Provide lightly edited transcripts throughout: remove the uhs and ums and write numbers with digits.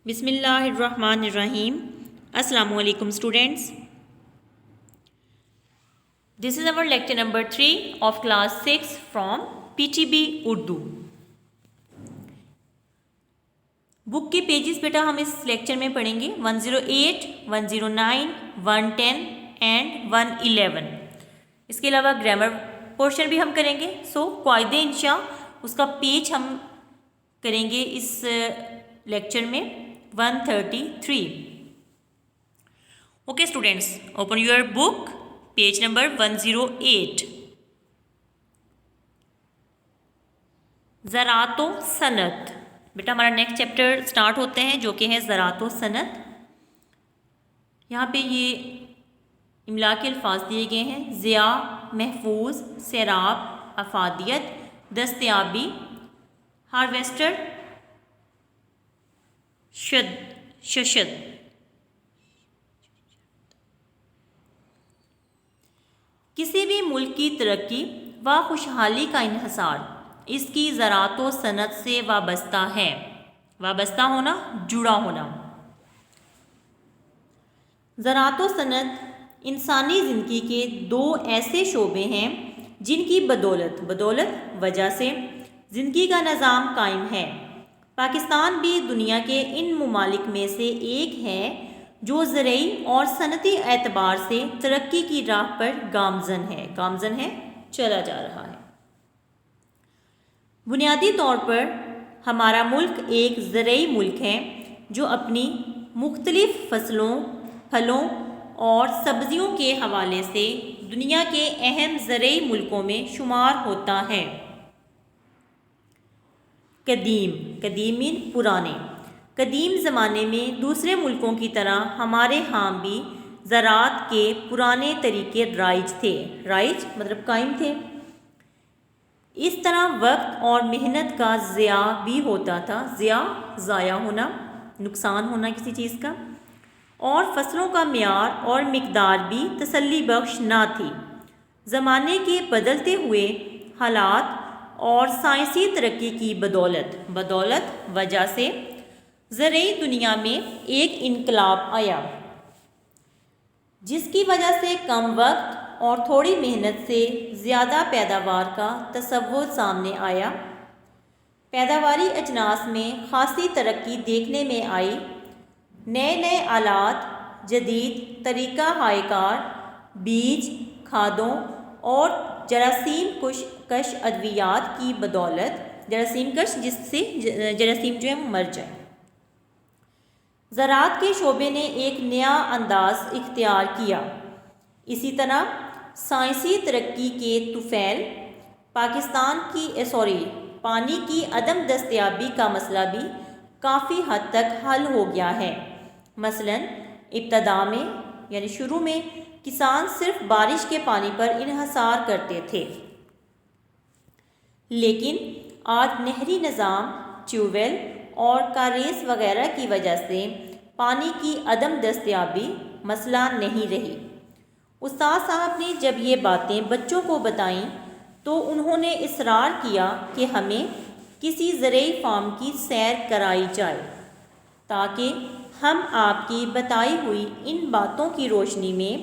بسم اللہ الرحمن الرحیم. السلام علیکم students. This is our lecture number 3 of class 6 from PTB Urdu. بک کے پیجز بیٹا ہم اس لیکچر میں پڑھیں گے 108, 109, 110 اینڈ 111. اس کے علاوہ گرامر پورشن بھی ہم کریں گے. قواعد انشاء اس کا پیج ہم کریں گے اس لیکچر میں 133. Okay students, open your book, page number 108. زراعت و صنعت. بیٹا ہمارا نیکسٹ چیپٹر سٹارٹ ہوتے ہیں جو کہ ہے زراعت و صنعت. یہاں پہ یہ املا کے الفاظ دیے گئے ہیں: ضیاء، محفوظ، سیراب، افادیت، دستیابی، ہارویسٹر، ششد. کسی بھی ملک کی ترقی و خوشحالی کا انحصار اس کی زراعت و صنعت سے وابستہ ہے. وابستہ ہونا، جڑا ہونا. زراعت و صنعت انسانی زندگی کے دو ایسے شعبے ہیں جن کی بدولت وجہ سے زندگی کا نظام قائم ہے. پاکستان بھی دنیا کے ان ممالک میں سے ایک ہے جو زرعی اور صنعتی اعتبار سے ترقی کی راہ پر گامزن ہے، چلا جا رہا ہے. بنیادی طور پر ہمارا ملک ایک زرعی ملک ہے جو اپنی مختلف فصلوں، پھلوں اور سبزیوں کے حوالے سے دنیا کے اہم زرعی ملکوں میں شمار ہوتا ہے. قدیم پرانے. قدیم زمانے میں دوسرے ملکوں کی طرح ہمارے ہاں بھی زراعت کے پرانے طریقے رائج تھے. رائج مطلب قائم تھے. اس طرح وقت اور محنت کا ضیاع بھی ہوتا تھا. ضائع ہونا، نقصان ہونا کسی چیز کا. اور فصلوں کا معیار اور مقدار بھی تسلی بخش نہ تھی. زمانے کے بدلتے ہوئے حالات اور سائنسی ترقی کی بدولت وجہ سے زرعی دنیا میں ایک انقلاب آیا جس کی وجہ سے کم وقت اور تھوڑی محنت سے زیادہ پیداوار کا تصور سامنے آیا. پیداواری اجناس میں خاصی ترقی دیکھنے میں آئی. نئے آلات، جدید طریقہ ہائے کار، بیج، کھادوں اور جراثیم کش ادویات کی بدولت، جراثیم کش جس سے جراثیم جو ہے مر جائے. زراعت کے شعبے نے ایک نیا انداز اختیار کیا. اسی طرح سائنسی ترقی کے طفیل پانی کی عدم دستیابی کا مسئلہ بھی کافی حد تک حل ہو گیا ہے. مثلا ابتدا میں یعنی شروع میں کسان صرف بارش کے پانی پر انحصار کرتے تھے، لیکن آج نہری نظام، ٹیوب ویل اور کاریز وغیرہ کی وجہ سے پانی کی عدم دستیابی مسئلہ نہیں رہی. استاد صاحب نے جب یہ باتیں بچوں کو بتائیں تو انہوں نے اصرار کیا کہ ہمیں کسی زرعی فارم کی سیر کرائی جائے تاکہ ہم آپ کی بتائی ہوئی ان باتوں کی روشنی میں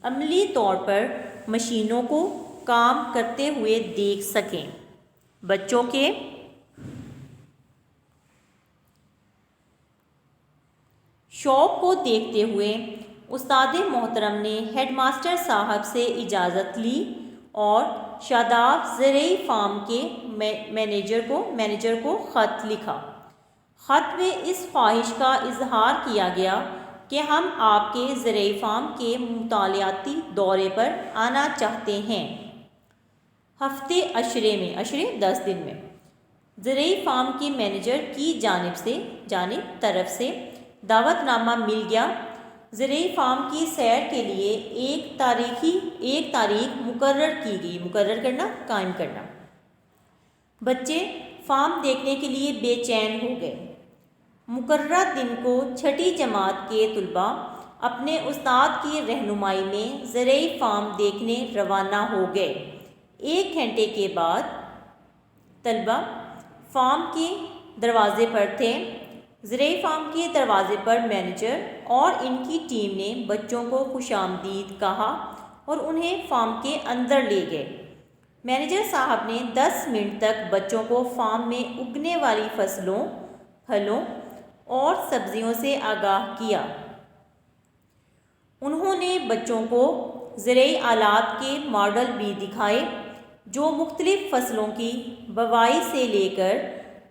عملی طور پر مشینوں کو کام کرتے ہوئے دیکھ سکیں. بچوں کے شوق کو دیکھتے ہوئے استاد محترم نے ہیڈ ماسٹر صاحب سے اجازت لی اور شاداب زرعی فارم کے مینیجر کو خط لکھا. خط میں اس خواہش کا اظہار کیا گیا کہ ہم آپ کے زرعی فارم کے مطالعاتی دورے پر آنا چاہتے ہیں. ہفتے عشرے 10 دن میں زرعی فارم کے مینیجر کی طرف سے دعوت نامہ مل گیا. زرعی فارم کی سیر کے لیے ایک تاریخ مقرر کرنا، قائم کرنا. بچے فارم دیکھنے کے لیے بے چین ہو گئے. مقررہ دن کو 6ٹھی جماعت کے طلباء اپنے استاد کی رہنمائی میں زرعی فارم دیکھنے روانہ ہو گئے. 1 گھنٹے کے بعد طلباء فارم کے دروازے پر تھے. زرعی فارم کے دروازے پر مینیجر اور ان کی ٹیم نے بچوں کو خوش آمدید کہا اور انہیں فارم کے اندر لے گئے۔ مینیجر صاحب نے 10 منٹ تک بچوں کو فارم میں اگنے والی فصلوں، پھلوں اور سبزیوں سے آگاہ کیا۔ انہوں نے بچوں کو زرعی آلات کے ماڈل بھی دکھائے جو مختلف فصلوں کی بوائی سے لے کر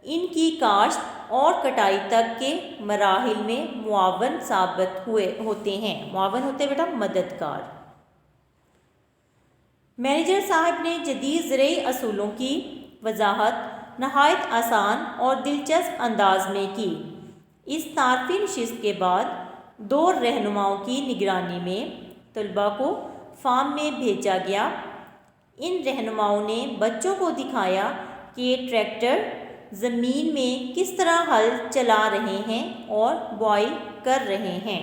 ان کی کاشت اور کٹائی تک کے مراحل میں معاون ثابت ہوتے ہیں۔ معاون ہوتے بیٹا مددگار۔ مینیجر صاحب نے جدید زرعی اصولوں کی وضاحت نہایت آسان اور دلچسپ انداز میں کی۔ اس تعارفی نشست کے بعد 2 رہنماؤں کی نگرانی میں طلباء کو فارم میں بھیجا گیا۔ ان رہنماؤں نے بچوں کو دکھایا کہ ٹریکٹر زمین میں کس طرح ہل چلا رہے ہیں اور بوائی کر رہے ہیں۔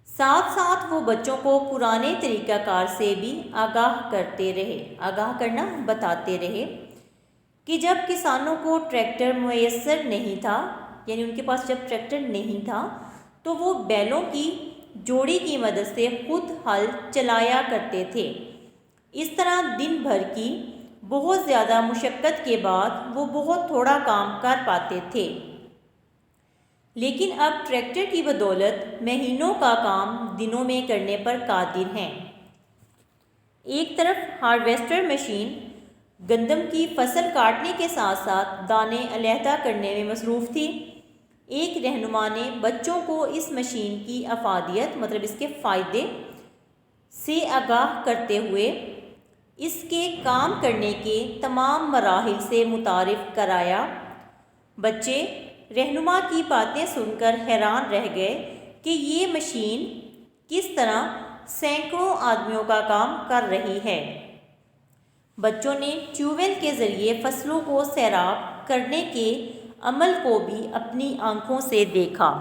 ساتھ ساتھ وہ بچوں کو پرانے طریقہ کار سے بھی آگاہ کرنا بتاتے رہے کہ جب کسانوں کو ٹریکٹر میسر نہیں تھا، یعنی ان کے پاس جب ٹریکٹر نہیں تھا تو وہ بیلوں کی جوڑی کی مدد سے خود ہل چلایا کرتے تھے۔ اس طرح دن بھر کی بہت زیادہ مشقت کے بعد وہ بہت تھوڑا کام کر پاتے تھے، لیکن اب ٹریکٹر کی بدولت مہینوں کا کام دنوں میں کرنے پر قادر ہیں۔ ایک طرف ہارویسٹر مشین گندم کی فصل کاٹنے کے ساتھ ساتھ دانے علیحدہ کرنے میں مصروف تھی۔ ایک رہنما نے بچوں کو اس مشین کی افادیت مطلب اس کے فائدے سے آگاہ کرتے ہوئے اس کے کام کرنے کے تمام مراحل سے متعارف کرایا۔ بچے رہنما کی باتیں سن کر حیران رہ گئے کہ یہ مشین کس طرح سینکڑوں آدمیوں کا کام کر رہی ہے۔ بچوں نے ٹیوبویل کے ذریعے فصلوں کو سیراب کرنے کے عمل کو بھی اپنی آنکھوں سے دیکھا۔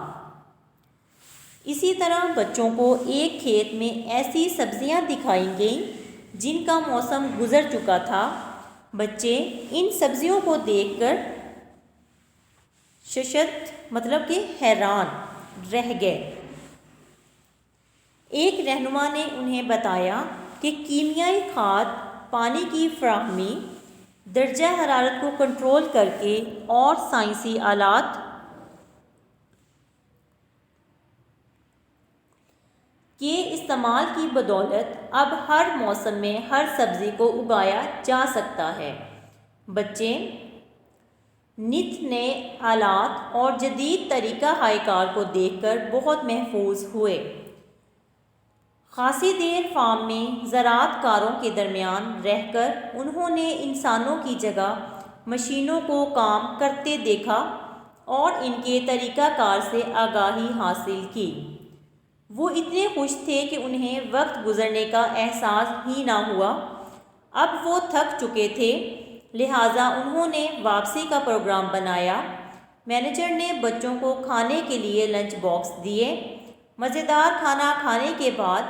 اسی طرح بچوں کو ایک کھیت میں ایسی سبزیاں دکھائی گئیں جن کا موسم گزر چکا تھا۔ بچے ان سبزیوں کو دیکھ کر ششت مطلب کہ حیران رہ گئے۔ ایک رہنما نے انہیں بتایا کہ کیمیائی کھاد پانی کی فراہمی، درجہ حرارت کو کنٹرول کر کے اور سائنسی آلات کے استعمال کی بدولت اب ہر موسم میں ہر سبزی کو اگایا جا سکتا ہے۔ بچے نت نئے آلات اور جدید طریقہ کار کو دیکھ کر بہت محظوظ ہوئے۔ خاصی دیر فارم میں زراعت کاروں کے درمیان رہ کر انہوں نے انسانوں کی جگہ مشینوں کو کام کرتے دیکھا اور ان کے طریقہ کار سے آگاہی حاصل کی۔ وہ اتنے خوش تھے کہ انہیں وقت گزرنے کا احساس ہی نہ ہوا۔ اب وہ تھک چکے تھے، لہٰذا انہوں نے واپسی کا پروگرام بنایا۔ مینیجر نے بچوں کو کھانے کے لیے لنچ باکس دیے۔ مزیدار کھانا کھانے کے بعد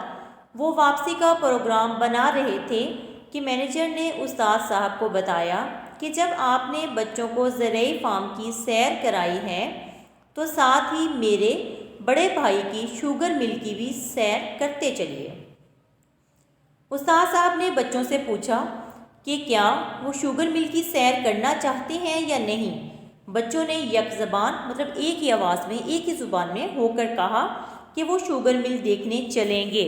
وہ واپسی کا پروگرام بنا رہے تھے کہ مینیجر نے استاد صاحب کو بتایا کہ جب آپ نے بچوں کو زرعی فارم کی سیر کرائی ہے تو ساتھ ہی میرے بڑے بھائی کی شوگر مل کی بھی سیر کرتے چلیے۔ استاد صاحب نے بچوں سے پوچھا کہ کیا وہ شوگر مل کی سیر کرنا چاہتے ہیں یا نہیں۔ بچوں نے یک زبان مطلب ایک ہی آواز میں ایک ہی زبان میں ہو کر کہا کہ وہ شوگر مل دیکھنے چلیں گے۔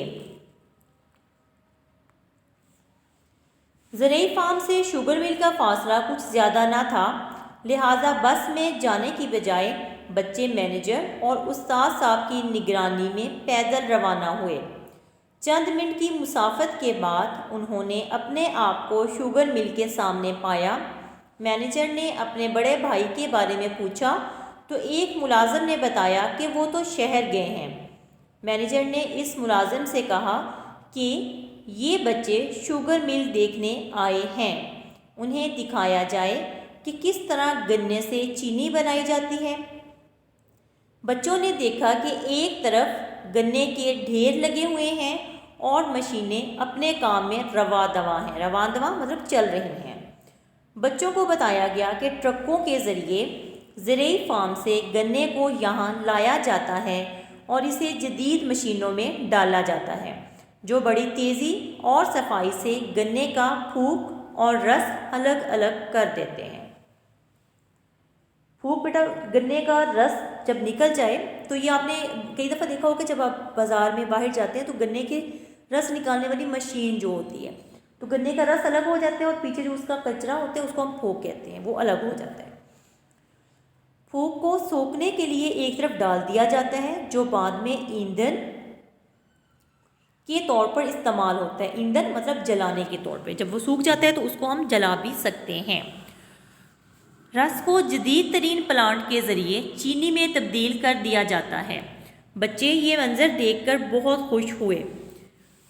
زرعی فارم سے شوگر مل کا فاصلہ کچھ زیادہ نہ تھا، لہٰذا بس میں جانے کی بجائے بچے مینیجر اور استاد صاحب کی نگرانی میں پیدل روانہ ہوئے۔ چند منٹ کی مسافت کے بعد انہوں نے اپنے آپ کو شوگر مل کے سامنے پایا۔ مینیجر نے اپنے بڑے بھائی کے بارے میں پوچھا تو ایک ملازم نے بتایا کہ وہ تو شہر گئے ہیں۔ مینیجر نے اس ملازم سے کہا کہ یہ بچے شوگر مل دیکھنے آئے ہیں، انہیں دکھایا جائے کہ کس طرح گنے سے چینی بنائی جاتی ہے۔ بچوں نے دیکھا کہ ایک طرف گنے کے ڈھیر لگے ہوئے ہیں اور مشینیں اپنے کام میں رواں دواں ہیں۔ رواں دواں مطلب چل رہی ہیں۔ بچوں کو بتایا گیا کہ ٹرکوں کے ذریعے زرعی فارم سے گنے کو یہاں لایا جاتا ہے اور اسے جدید مشینوں میں ڈالا جاتا ہے جو بڑی تیزی اور صفائی سے گنے کا پھوک اور رس الگ الگ کر دیتے ہیں۔ پھوک بیٹا گنے کا رس جب نکل جائے تو یہ آپ نے کئی دفعہ دیکھا ہوگا کہ جب آپ بازار میں باہر جاتے ہیں تو گنے کے رس نکالنے والی مشین جو ہوتی ہے تو گنے کا رس الگ ہو جاتا ہے اور پیچھے جو اس کا کچرا ہوتا ہے اس کو ہم پھوک کہتے ہیں، وہ الگ ہو جاتا ہے۔ پھوک کو سوکھنے کے لیے ایک طرف ڈال دیا جاتا ہے جو بعد میں ایندھن کے طور پر استعمال ہوتا ہے۔ ایندھن مطلب جلانے کے طور پہ، جب وہ سوکھ جاتا ہے تو اس کو ہم جلا بھی سکتے ہیں۔ رس کو جدید ترین پلانٹ کے ذریعے چینی میں تبدیل کر دیا جاتا ہے۔ بچے یہ منظر دیکھ کر بہت خوش ہوئے۔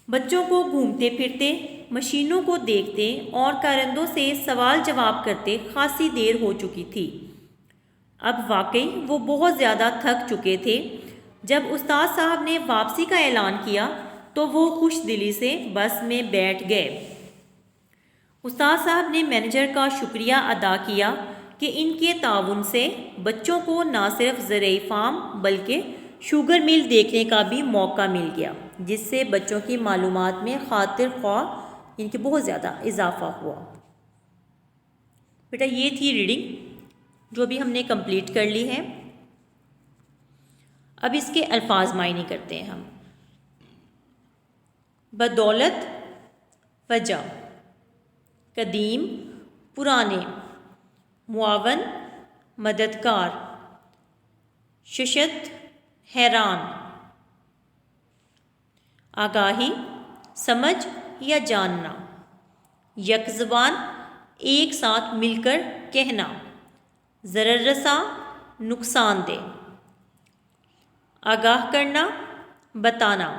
بچوں کو گھومتے پھرتے، مشینوں کو دیکھتے اور کارندوں سے سوال جواب کرتے خاصی دیر ہو چکی تھی۔ اب واقعی وہ بہت زیادہ تھک چکے تھے۔ جب استاد صاحب نے واپسی کا اعلان کیا تو وہ خوش دلی سے بس میں بیٹھ گئے۔ استاد صاحب نے مینیجر کا شکریہ ادا کیا کہ ان کے تعاون سے بچوں کو نہ صرف زرعی فارم بلکہ شوگر مل دیکھنے کا بھی موقع مل گیا، جس سے بچوں کی معلومات میں خاطر خواہ ان کے بہت زیادہ اضافہ ہوا۔ بیٹا یہ تھی ریڈنگ جو بھی ہم نے کمپلیٹ کر لی ہے۔ اب اس کے الفاظ معنی کرتے ہیں ہم۔ بدولت وجہ، قدیم پرانے، معاون مددگار، ششت حیران، آگاہی سمجھ یا جاننا، یک زبان ایک ساتھ مل کر کہنا، ضرر رساں نقصان دہ، آگاہ کرنا بتانا،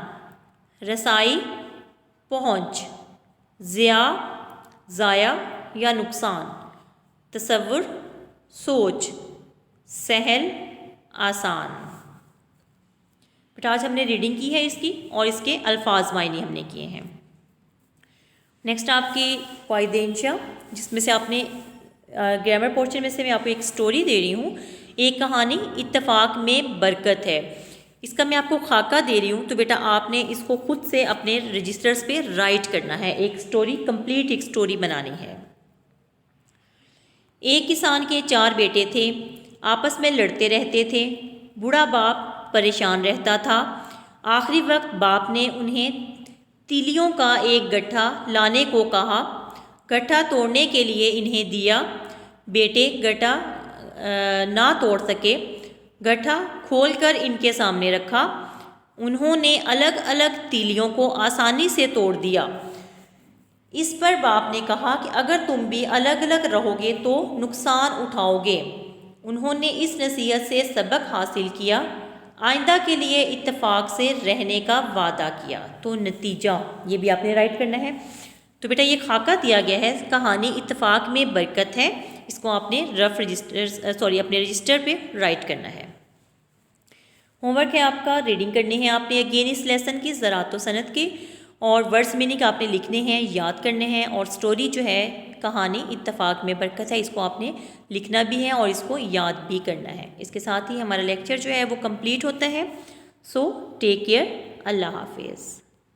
رسائی پہنچ، ضیاء ضائع یا نقصان، تصور سوچ، سہل آسان۔ بیٹا آج ہم نے ریڈنگ کی ہے اس کی اور اس کے الفاظ معنی ہم نے کیے ہیں۔ نیکسٹ آپ کی قواعد انشاء، جس میں سے آپ نے گرامر پورشن میں سے میں آپ کو ایک سٹوری دے رہی ہوں۔ ایک کہانی اتفاق میں برکت ہے، اس کا میں آپ کو خاکہ دے رہی ہوں، تو بیٹا آپ نے اس کو خود سے اپنے رجسٹرز پہ رائٹ کرنا ہے، ایک سٹوری کمپلیٹ ایک سٹوری بنانی ہے۔ ایک کسان کے 4 بیٹے تھے، آپس میں لڑتے رہتے تھے۔ بوڑھا باپ پریشان رہتا تھا۔ آخری وقت باپ نے انہیں تیلیوں کا ایک گٹھا لانے کو کہا۔ گٹھا توڑنے کے لیے انہیں دیا۔ بیٹے گٹھا نہ توڑ سکے۔ گٹھا کھول کر ان کے سامنے رکھا۔ انہوں نے الگ الگ تیلیوں کو آسانی سے توڑ دیا۔ اس پر باپ نے کہا کہ اگر تم بھی الگ الگ رہو گے تو نقصان اٹھاؤ گے۔ انہوں نے اس نصیحت سے سبق حاصل کیا، آئندہ کے لیے اتفاق سے رہنے کا وعدہ کیا۔ تو نتیجہ یہ بھی آپ نے رائٹ کرنا ہے۔ تو بیٹا یہ خاکہ دیا گیا ہے، کہانی اتفاق میں برکت ہے، اس کو آپ نے اپنے رجسٹر پہ رائٹ کرنا ہے۔ ہوم ورک ہے آپ کا، ریڈنگ کرنی ہے آپ نے اگین اس لیسن کی، زراعت و صنعت کی، اور ورڈز میننگ آپ نے لکھنے ہیں، یاد کرنے ہیں، اور سٹوری جو ہے کہانی اتفاق میں برکت ہے، اس کو آپ نے لکھنا بھی ہے اور اس کو یاد بھی کرنا ہے۔ اس کے ساتھ ہی ہمارا لیکچر جو ہے وہ کمپلیٹ ہوتا ہے۔ سو ٹیک کیئر، اللہ حافظ۔